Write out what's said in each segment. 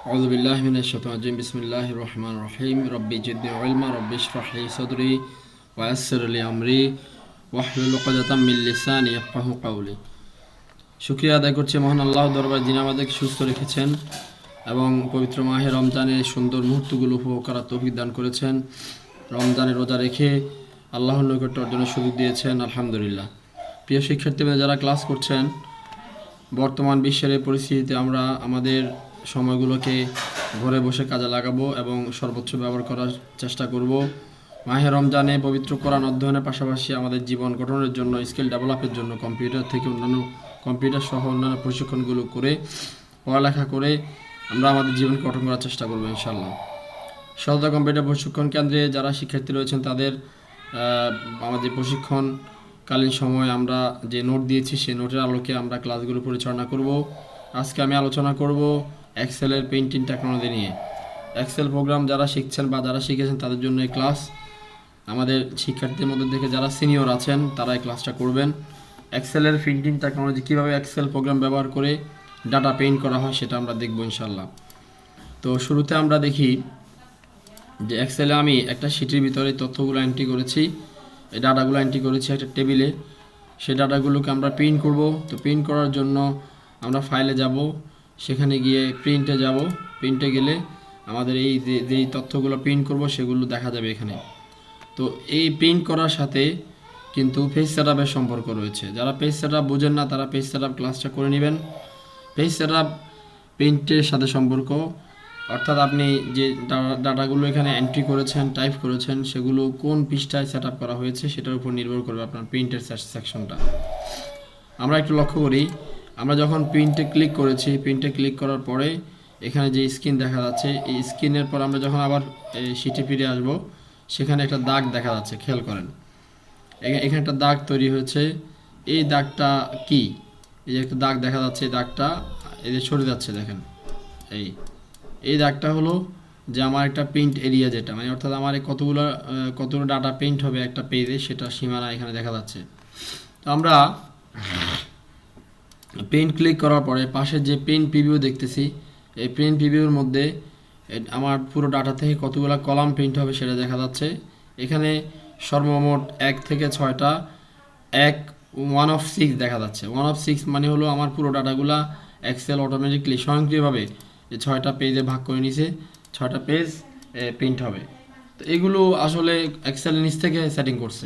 أعوذ بالله من الشيطان الرجيم بسم الله الرحمن الرحيم ربي زدني علما ربي اشرح لي صدري ويسر لي أمري واحلل عقدة من لساني يفقهوا قولي। শুকরিয়া আদায় করছি মহান আল্লাহর দরবারে, যিনি আমাদেরকে সুস্থ রেখেছেন এবং পবিত্র মাহে রমজানের সুন্দর মুহূর্তগুলো উপভোগ করার তৌফিক দান করেছেন। রমজানের রোজা রেখে আল্লাহর নৈকট্য অর্জনের সুযোগ দিয়েছেন, আলহামদুলিল্লাহ। প্রিয় শিক্ষার্থীরা, যারা ক্লাস করছেন, বর্তমান বিশ্বের এই পরিস্থিতিতে আমরা আমাদের সময়গুলোকে ঘরে বসে কাজে লাগাবো এবং সর্বোচ্চ ব্যবহার করার চেষ্টা করব। মাহে রমজানে পবিত্র কোরআন অধ্যয়নের পাশাপাশি আমাদের জীবন গঠনের জন্য, স্কিল ডেভেলপের জন্য কম্পিউটার সহ অন্যান্য প্রশিক্ষণগুলো করে, পড়ালেখা করে আমরা আমাদের জীবন গঠন করার চেষ্টা করবো ইনশাআল্লাহ। সততা কম্পিউটার প্রশিক্ষণ কেন্দ্রে যারা শিক্ষার্থী রয়েছেন তাদের আমাদের প্রশিক্ষণকালীন সময় আমরা যে নোট দিয়েছি সেই নোটের আলোকে আমরা ক্লাসগুলো পরিচালনা করব। আজকে আমি আলোচনা করব এক্সেলের পেইন্টিং টেকনোলজি নিয়ে। এক্সেল প্রোগ্রাম যারা শিখছেন বা যারা শিখেছেন তাদের জন্য এই ক্লাস। আমাদের শিক্ষার্থীদের মধ্যে থেকে যারা সিনিয়র আছেন তারা এই ক্লাসটা করবেন। এক্সেলের পেইন্টিং টেকনোলজি, কীভাবে এক্সেল প্রোগ্রাম ব্যবহার করে ডাটা পেইন্ট করা হয় সেটা আমরা দেখব ইনশাল্লাহ। তো শুরুতে আমরা দেখি যে এক্সেলে আমি একটা শিটের ভিতরে তথ্যগুলো এন্ট্রি করেছি, এই ডাটাগুলো এন্ট্রি করেছি একটা টেবিলে। সেই ডাটাগুলোকে আমরা প্রিন্ট করব। তো প্রিন্ট করার জন্য আমরা ফাইলে যাব, সেখানে গিয়ে প্রিন্টে যাব। প্রিন্টে গেলে আমাদের এই যেই তথ্যগুলো প্রিন্ট করব সেগুলো দেখা যাবে এখানে। তো এই প্রিন্ট করার সাথে কিন্তু পেজ সেটআপের সম্পর্ক রয়েছে। যারা পেজ সেটআপ বোঝেন না তারা পেজ সেটআপ ক্লাসটা করে নেবেন। পেজ সেটআপ প্রিন্টের সাথে সম্পর্ক, অর্থাৎ আপনি যে ডাটাগুলো এখানে এন্ট্রি করেছেন, টাইপ করেছেন, সেগুলো কোন পৃষ্ঠায় সেটআপ করা হয়েছে সেটার উপর নির্ভর করবে আপনার প্রিন্টের সেকশনটা। আমরা একটু লক্ষ্য করি, আমরা যখন প্রিন্টে ক্লিক করেছি, প্রিন্টে ক্লিক করার পরে এখানে যে স্ক্রিন দেখা যাচ্ছে, এই স্ক্রিনের পর আমরা যখন আবার শিটে ফিরে আসব, সেখানে একটা দাগ দেখা যাচ্ছে, খেয়াল করেন। এখানে একটা দাগ তৈরি হয়েছে। এই দাগটা কি? এই যে একটা দাগ দেখা যাচ্ছে, এই দাগটা এই যে সরে যাচ্ছে, দেখেন। এই দাগটা হলো যে আমার একটা প্রিন্ট এরিয়া, যেটা মানে অর্থাৎ আমার কতগুলো ডাটা প্রিন্ট হবে একটা পেজে, সেটা সীমানা এখানে দেখা যাচ্ছে। তো আমরা প্রিন্ট ক্লিক করার পরে পাশে যে প্রিন্ট প্রিভিউ দেখতেছি, এই প্রিন্ট প্রিভিউর মধ্যে আমার পুরো ডাটা থেকে কতগুলো কলাম প্রিন্ট হবে সেটা দেখা যাচ্ছে। এখানে সর্বমোট 1 থেকে 6টা 1 of 6 দেখা যাচ্ছে। 1 of 6 মানে হলো আমার পুরো ডাটাগুলা এক্সেল অটোমেটিকলি স্বয়ংক্রিয়ভাবে এই 6টা পেজে ভাগ করে নিছে, 6টা পেজ প্রিন্ট হবে। তো এগুলো আসলে এক্সেল নিচ থেকে সেটিং করছে।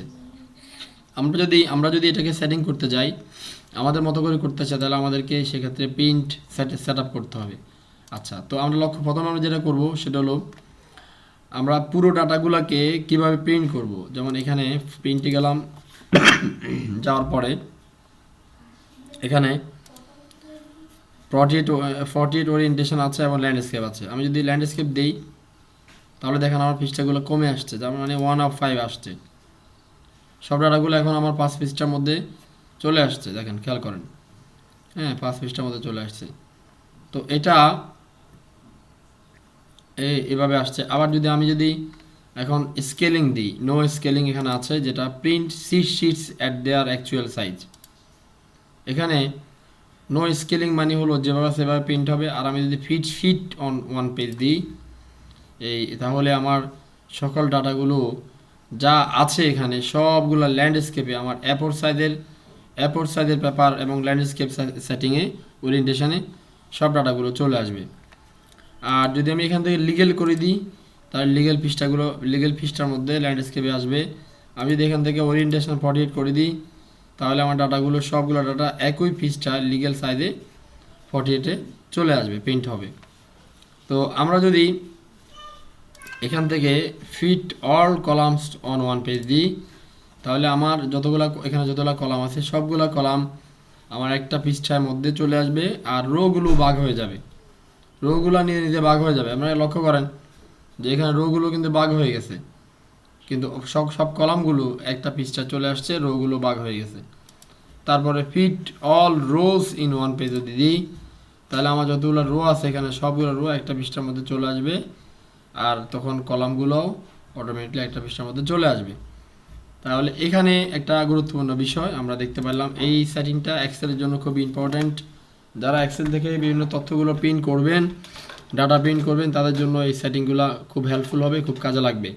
আমরা যদি এটাকে সেটিং করতে যাই, আমাদের মতো করে করতে চাই, তাহলে আমাদেরকে সেক্ষেত্রে প্রিন্ট সেট আপ করতে হবে। আচ্ছা, তো প্রথমে আমরা যেটা করব সেটা হলো আমরা পুরো ডাটাগুলোকে কিভাবে প্রিন্ট করব। যেমন এখানে প্রিন্টে গেলাম, যাওয়ার পরে এখানে 48 ওরিয়েন্টেশন আছে এবং ল্যান্ডস্কেপ আছে। আমি যদি ল্যান্ডস্কেপ দিই তাহলে দেখেন আমার পৃষ্ঠাগুলো কমে আসছে, যার মানে 1 of 5 আসছে। সব ডাটাগুলো এখন আমার 5 পৃষ্ঠার মধ্যে চলে আসছে, দেখেন, খেয়াল করেন। হ্যাঁ, 5 পৃষ্ঠার মধ্যে চলে আসছে। তো এটা এভাবে আসছে। আবার আমি যদি এখন স্কেলিং দিই, নো স্কেলিং এখানে আছে, যেটা print shits at their actual size. এখানে নো স্কেলিং মানে হলো যেভাবে সেভাবে প্রিন্ট হবে। আর আমি যদি ফিট অন ওয়ান পেজ দিই, তাহলে আমার সকল ডাটাগুলো যা আছে এখানে সবগুলো ল্যান্ডস্কেপে আমার A4 সাইজের পেপার এবং ল্যান্ডস্কেপ সেটিংয়ে ওরিয়েন্টেশনে সব ডাটাগুলো চলে আসবে। আর যদি আমি এখান থেকে লিগেল করে দিই, তাহলে লিগেল পৃষ্ঠার মধ্যে ল্যান্ডস্কেপে আসবে। আমি যদি এখান থেকে ওরিয়েন্টেশন 48 করে দিই, তাহলে আমার সবগুলো ডাটা একই পৃষ্ঠা লিগেল সাইজে 48-এ চলে আসবে, প্রিন্ট হবে। তো আমরা যদি এখান থেকে fit all columns on one page দিই, তাহলে আমার এখানে যতগুলো কলাম আছে সবগুলো কলাম আমার একটা পৃষ্ঠার মধ্যে চলে আসবে। আর রোগুলো ভাগ হয়ে যাবে, রোগুলো নিজে ভাগ হয়ে যাবে। আপনারা লক্ষ্য করেন যে এখানে রোগুলো কিন্তু ভাগ হয়ে গেছে, কিন্তু সব কলামগুলো একটা পৃষ্ঠা চলে আসছে, রোগুলো ভাগ হয়ে গেছে। তারপরে fit all rows in one page যদি দিই, তাহলে আমার যতগুলো রো আছে এখানে সবগুলো রো একটা পৃষ্ঠার মধ্যে চলে আসবে, আর তখন কলামগুলোও অটোমেটিকলি একটা পৃষ্ঠার মধ্যে চলে আসবে। তাহলে এখানে একটা গুরুত্বপূর্ণ বিষয় আমরা দেখতে পারলাম, এই সেটিংটা এক্সেলের জন্য খুব ইম্পর্ট্যান্ট। যারা এক্সেল থেকে বিভিন্ন তথ্যগুলো প্রিন্ট করবেন ডাটা প্রিন্ট করবেন তাদের জন্য এই সেটিংগুলো খুব হেল্পফুল হবে, খুব কাজে লাগবে।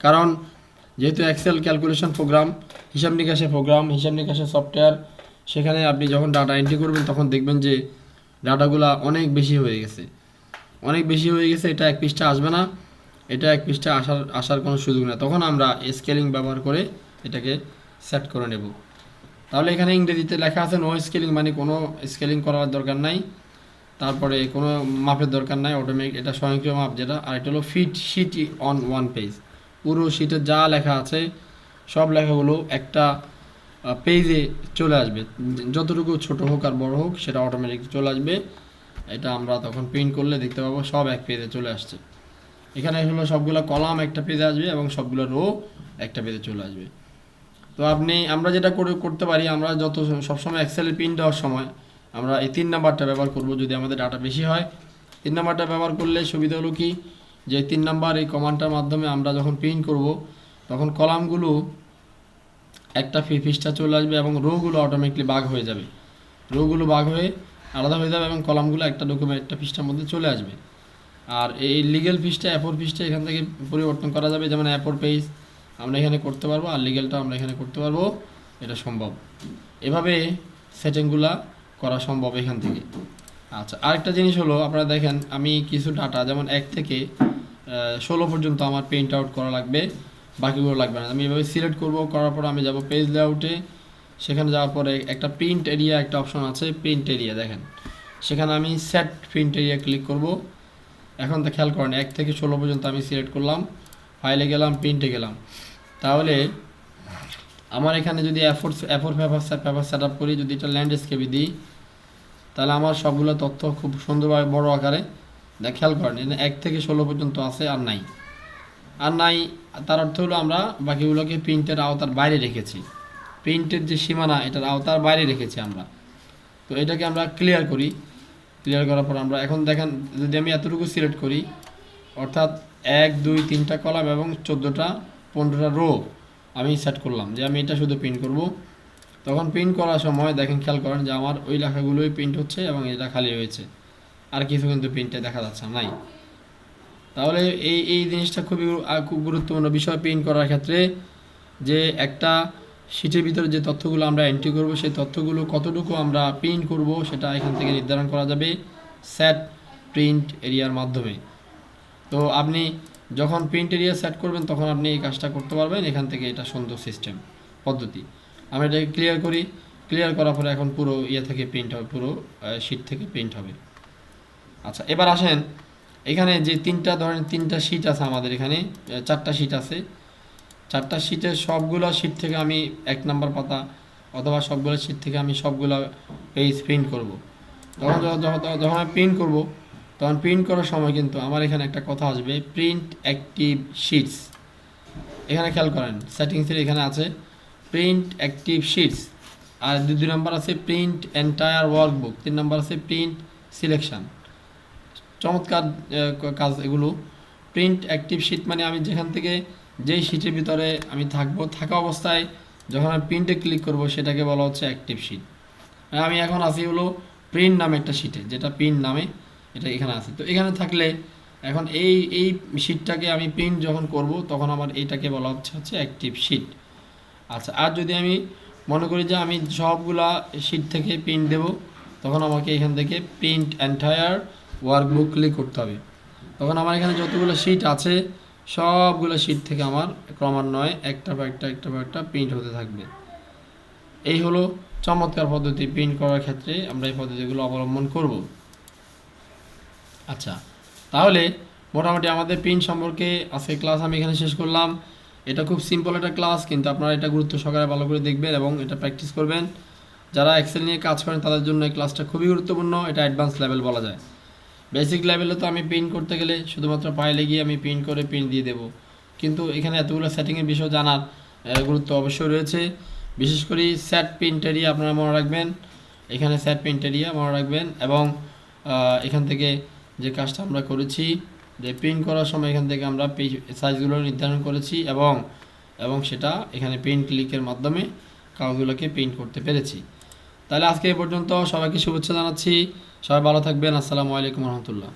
কারণ যেহেতু এক্সেল ক্যালকুলেশন প্রোগ্রাম, হিসাব নিকাশের প্রোগ্রাম, হিসাব নিকাশের সফটওয়্যার, সেখানে আপনি যখন ডাটা এন্ট্রি করবেন তখন দেখবেন যে ডাটাগুলো অনেক বেশি হয়ে গেছে, এটা এক পৃষ্ঠা আসবে না, এটা এক পৃষ্ঠা আসার কোনো সুযোগ নেই। তখন আমরা স্কেলিং ব্যবহার করে এটাকে সেট করে নেব। তাহলে এখানে ইংরেজিতে লেখা আছে নো স্কেলিং, মানে কোনো স্কেলিং করার দরকার নাই, তারপরে কোনো মাপের দরকার নাই, অটোমেটিক এটা স্বয়ংক্রিয় মাপ যেটা। আর এটা হলো fit sheet on one page, পুরো শিটে যা লেখা আছে সব লেখাগুলো একটা পেজে চলে আসবে, যতটুকু ছোট হোক আর বড় হোক সেটা অটোমেটিক চলে আসবে। এটা আমরা তখন প্রিন্ট করলে দেখতে পাবো সব এক পেজে চলে আসছে। এখানে হলো সবগুলো কলাম একটা পেজে আসবে এবং সবগুলো রো একটা পেজে চলে আসবে। তো আমরা যেটা করতে পারি, আমরা সবসময় এক্সেলে প্রিন্ট দেওয়ার সময় আমরা এই 3 নাম্বারটা ব্যবহার করব। যদি আমাদের ডাটা বেশি হয় 3 নাম্বারটা ব্যবহার করলে সুবিধা হলো কি, যে 3 নাম্বার এই কমান্ডটার মাধ্যমে আমরা যখন প্রিন্ট করব তখন কলামগুলো একটা পৃষ্ঠা চলে আসবে এবং রোগুলো অটোমেটিকলি ভাগ হয়ে যাবে, আলাদা হয়ে যাবে এবং কলামগুলো একটা ডকুমেন্ট একটা পৃষ্ঠার মধ্যে চলে আসবে। আর এই লিগেল পৃষ্ঠা A4 পৃষ্ঠা এখান থেকে পরিবর্তন করা যাবে, যেমন A4 পেজ আমরা এখানে করতে পারবো আর লিগেলটা আমরা এখানে করতে পারবো, এটা সম্ভব। এভাবে সেটিংগুলা করা সম্ভব এখান থেকে। আচ্ছা, আরেকটা জিনিস হলো, আপনারা দেখেন আমি কিছু ডাটা যেমন 1 থেকে 16 পর্যন্ত আমার প্রিন্ট আউট করা লাগবে, বাকিগুলো লাগবে না। আমি এভাবে সিলেক্ট করব, করার পর আমি যাব পেজ লেআউটে, সেখানে যাওয়ার পরে একটা প্রিন্ট এরিয়া একটা অপশন আছে, প্রিন্ট এরিয়া দেখেন, সেখানে আমি সেট প্রিন্ট এরিয়া ক্লিক করব। এখন তো খেয়াল করেন 1 থেকে 16 পর্যন্ত আমি সিলেক্ট করলাম, ফাইলে গেলাম, প্রিন্টে গেলাম। তাহলে আমার এখানে যদি A4 পেপার সেট আপ করি, যদি এটা ল্যান্ডস্কেপে দিই, তাহলে আমার সবগুলো তথ্য খুব সুন্দরভাবে বড় আকারে খেয়াল করেন 1 থেকে 16 পর্যন্ত আছে, আর নাই। তার অর্থ হলো আমরা বাকিগুলোকে প্রিন্টের আওতার বাইরে রেখেছি, প্রিন্টের যে সীমানা এটার আওতার বাইরে রেখেছি আমরা। তো এটাকে আমরা ক্লিয়ার করার পর আমরা এখন দেখেন, যদি আমি এতটুকু সিলেক্ট করি, অর্থাৎ 1 2 3টা কলাম এবং 15টা রো আমি সেট করলাম যে আমি এটা শুধু প্রিন্ট করব। তখন প্রিন্ট করার সময় দেখেন, খেয়াল করেন যে আমার ওই লেখাগুলোই প্রিন্ট হচ্ছে এবং এটা খালি হয়েছে, আর কিছু কিন্তু প্রিন্টে দেখা যাচ্ছে নাই। তাহলে এই জিনিসটা খুব গুরুত্বপূর্ণ বিষয় প্রিন্ট করার ক্ষেত্রে, যে একটা শিটের ভিতরে যে তথ্যগুলো আমরা এন্ট্রি করব সেই তথ্যগুলো কতটুকু আমরা প্রিন্ট করব সেটা এখান থেকে নির্ধারণ করা যাবে সেট প্রিন্ট এরিয়ার মাধ্যমে। তো আপনি যখন প্রিন্ট এরিয়া সেট করবেন তখন আপনি এই কাজটা করতে পারবেন এখান থেকে। এটা সুন্দর সিস্টেম পদ্ধতি। আমরা এটাকে ক্লিয়ার করার পরে এখন পুরো থেকে প্রিন্ট হবে, পুরো শিট থেকে প্রিন্ট হবে। আচ্ছা, এবার আসেন এখানে যে তিনটা শিট আছে আমাদের, এখানে 4টা শিট আছে। 4টা শিটের সবগুলো শিট থেকে আমি 1 নাম্বার পাতা অথবা সবগুলো শিট থেকে আমি সবগুলো পেজ প্রিন্ট করব। যখন আমি প্রিন্ট করব তখন প্রিন্ট করার সময় কিন্তু আমার এখানে একটা কথা আসবে, প্রিন্ট অ্যাক্টিভ শিটস। এখানে খেয়াল করেন সেটিংসের এখানে আছে প্রিন্ট অ্যাক্টিভ শিটস, আর 2 নম্বর আছে প্রিন্ট এন্টায়ার ওয়ার্কবুক, 3 নম্বর আছে প্রিন্ট সিলেকশন। চমৎকার কাজ এগুলো। প্রিন্ট অ্যাক্টিভ শিট মানে আমি যেখান থেকে যেই শিটের ভিতরে আমি থাকা অবস্থায় যখন আমি প্রিন্টে ক্লিক করব সেটাকে বলা হচ্ছে অ্যাক্টিভ শিট। আমি এখন আছি হলো প্রিন্ট নামে একটা শিটে, যেটা প্রিন্ট নামে এটা এখানে আছে। তো এখানে থাকলে এখন এই শিটটাকে আমি প্রিন্ট যখন করব তখন আমার এইটাকে বলা হচ্ছে অ্যাক্টিভ শিট। আচ্ছা, আর যদি আমি মনে করি যে আমি সবগুলা শিট থেকে প্রিন্ট দেব, তখন আমাকে এখান থেকে প্রিন্ট এন্টায়ার ওয়ার্কবুক ক্লিক করতে হবে। তখন আমার এখানে যতগুলো শিট আছে সবগুলো শিট থেকে আমার ক্রমান্বয়ে একটা পর একটা প্রিন্ট হতে থাকবে। এই হলো চমৎকার পদ্ধতি প্রিন্ট করার ক্ষেত্রে, আমরা এই পদ্ধতিগুলো অবলম্বন করব। আচ্ছা, তাহলে মোটামুটি আমাদের প্রিন্ট সম্পর্কে আজকে ক্লাস আমি এখানে শেষ করলাম। এটা খুব সিম্পল একটা ক্লাস, কিন্তু আপনারা এটা গুরুত্ব সহকারে ভালো করে দেখবেন এবং এটা প্র্যাকটিস করবেন। যারা এক্সেল নিয়ে কাজ করেন তাদের জন্য এই ক্লাসটা খুবই গুরুত্বপূর্ণ। এটা অ্যাডভান্স লেভেল বলা যায়। বেসিক লেভেলে তো আমি প্রিন্ট করতে গেলে শুধুমাত্র ফাইলে গিয়ে আমি প্রিন্ট করে প্রিন্ট দিয়ে দেবো, কিন্তু এখানে এতগুলো সেটিংয়ের বিষয় জানার গুরুত্ব অবশ্যই রয়েছে। বিশেষ করে সেট প্রিন্ট এরিয়া আপনারা মনে রাখবেন, এখানে সেট প্রিন্ট এরিয়া মনে রাখবেন। এবং এখান থেকে যে কাজটা আমরা করেছি যে প্রিন্ট করার সময় এখান থেকে আমরা সাইজগুলো নির্ধারণ করেছি এবং সেটা এখানে প্রিন্ট ক্লিকের মাধ্যমে কাগজগুলোকে প্রিন্ট করতে পেরেছি। তাহলে আজকে এ পর্যন্ত, সবাইকে শুভেচ্ছা জানাচ্ছি। সবাই ভালো থাকবেন। আসসালামু আলাইকুম রহমতুল্লাহ।